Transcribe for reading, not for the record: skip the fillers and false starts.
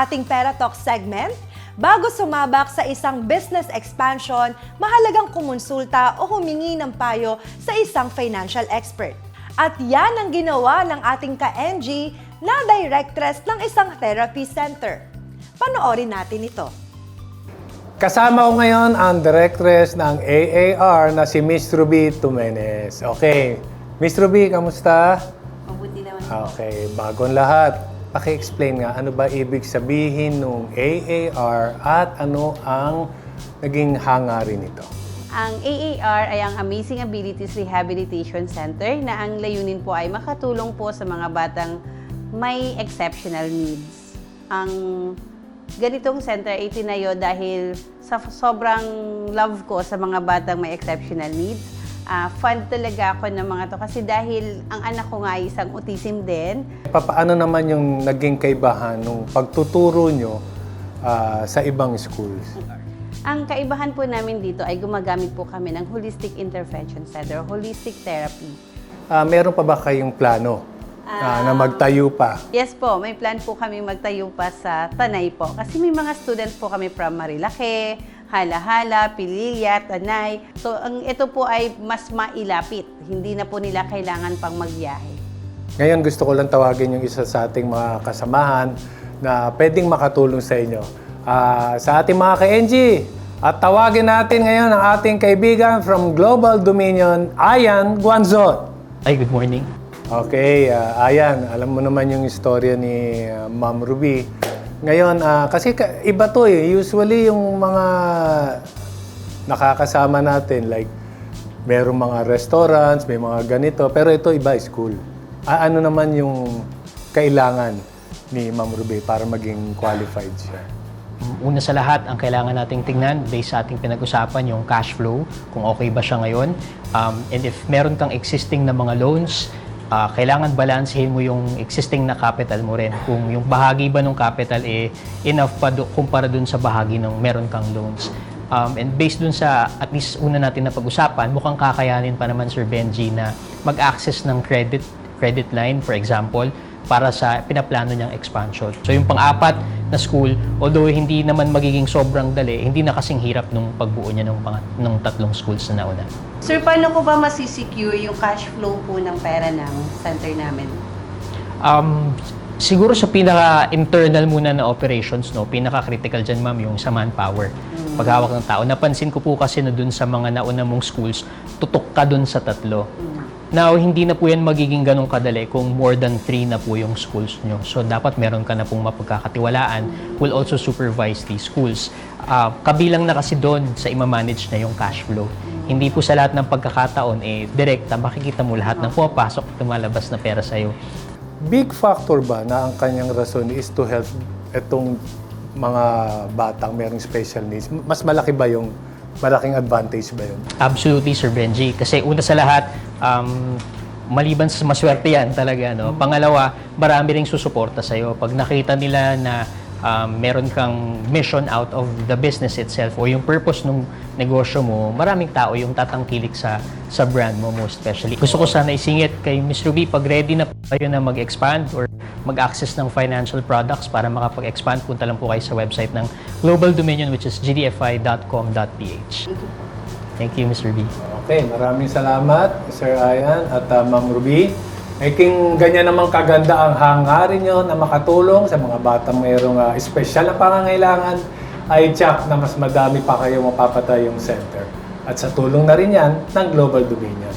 ating Pera Talk segment. Bago sumabak sa isang business expansion, mahalagang kumonsulta o humingi ng payo sa isang financial expert. At yan ang ginawa ng ating ka-NG na directress ng isang therapy center. Panoorin natin ito. Kasama ko ngayon ang directress ng AAR na si Miss Ruby Tumenes. Okay, Miss Ruby, kamusta? Mabuti naman. Okay, bagong lahat. Paki-explain nga, ano ba ibig sabihin ng AAR at ano ang naging hangarin nito? Ang AAR ay ang Amazing Abilities Rehabilitation Center na ang layunin po ay makatulong po sa mga batang may exceptional needs. Ang ganitong center ay tinayo dahil sa sobrang love ko sa mga batang may exceptional needs. Fund talaga ako ng mga to kasi dahil ang anak ko nga ay isang autism din. Paano naman yung naging kaibahan nung pagtuturo nyo sa ibang schools? Ang kaibahan po namin dito ay gumagamit po kami ng Holistic Intervention Center, Holistic Therapy. Meron pa ba kayong plano na magtayo pa? Yes po, may plan po kami magtayo pa sa Tanay po. Kasi may mga students po kami from Marilake, Hala-Hala, Pililla, Tanay. So, ito po ay mas mailapit. Hindi na po nila kailangan pang magbiyahe. Ngayon gusto ko lang tawagin yung isa sa ating mga kasamahan na pwedeng makatulong sa inyo. Sa ating mga ka-NG, at tawagin natin ngayon ang ating kaibigan from Global Dominion, Ayan Guanzon. Ay, good morning. Okay, Ayan, alam mo naman yung istorya ni Ma'am Ruby. Ngayon, kasi iba to eh. Usually yung mga nakakasama natin, like merong mga restaurants, may mga ganito, pero ito iba, school. Ano naman yung kailangan ni Ma'am Ruby para maging qualified siya? Una sa lahat, ang kailangan nating tingnan based sa ating pinag-usapan, yung cash flow, kung okay ba siya ngayon. And if meron kang existing na mga loans, kailangan balansehin mo yung existing na capital mo rin. Kung yung bahagi ba ng capital enough pa kumpara dun sa bahagi ng meron kang loans. And based dun sa at least una natin na pag-usapan, mukhang kakayanin pa naman Sir Benji na mag-access ng credit line, for example, para sa pinaplano niyang expansion. So yung pang-apat na school, although hindi naman magiging sobrang dali, hindi na kasing hirap nung pagbuo niya ng tatlong schools na nauna. Sir, paano ko ba masisecure yung cash flow po ng pera ng center namin? Siguro sa pinaka-internal muna na operations, no, pinaka-critical dyan, ma'am, yung sa manpower. Paghawak ng tao. Napansin ko po kasi na dun sa mga nauna mong schools, tutok ka dun sa tatlo. Now, hindi na po yan magiging ganong kadali kung more than 3 na po yung schools nyo. So, dapat meron ka na pong mapagkakatiwalaan will also supervise these schools. Kabilang na kasi doon sa ima-manage na yung cash flow. Hindi po sa lahat ng pagkakataon, direkta, makikita mo lahat ng pumapasok at lumalabas na pera sa'yo. Big factor ba na ang kanyang rason is to help itong mga batang merong special needs? Mas malaki ba yung malaking advantage ba yun? Absolutely, Sir Benji. Kasi una sa lahat, maliban sa maswerte yan talaga, no? Pangalawa, marami ring susuporta sa'yo. Pag nakita nila na meron kang mission out of the business itself o yung purpose ng negosyo mo, maraming tao yung tatangkilik sa brand mo, most especially. Gusto ko sana isingit kay Ms. Ruby, pag ready na kayo na mag-expand or mag-access ng financial products para makapag-expand, punta lang po kayo sa website ng Global Dominion, which is gdfi.com.ph. Thank you, Ms. Ruby. Okay, maraming salamat, Sir Ayan at Ma'am Ruby. Kung ganyan namang kaganda ang hangarin nyo na makatulong sa mga batang mayroong espesyal na pangangailangan, ay tiyak na mas madami pa kayo mapapatayong center. At sa tulong na rin yan ng Global Dominion.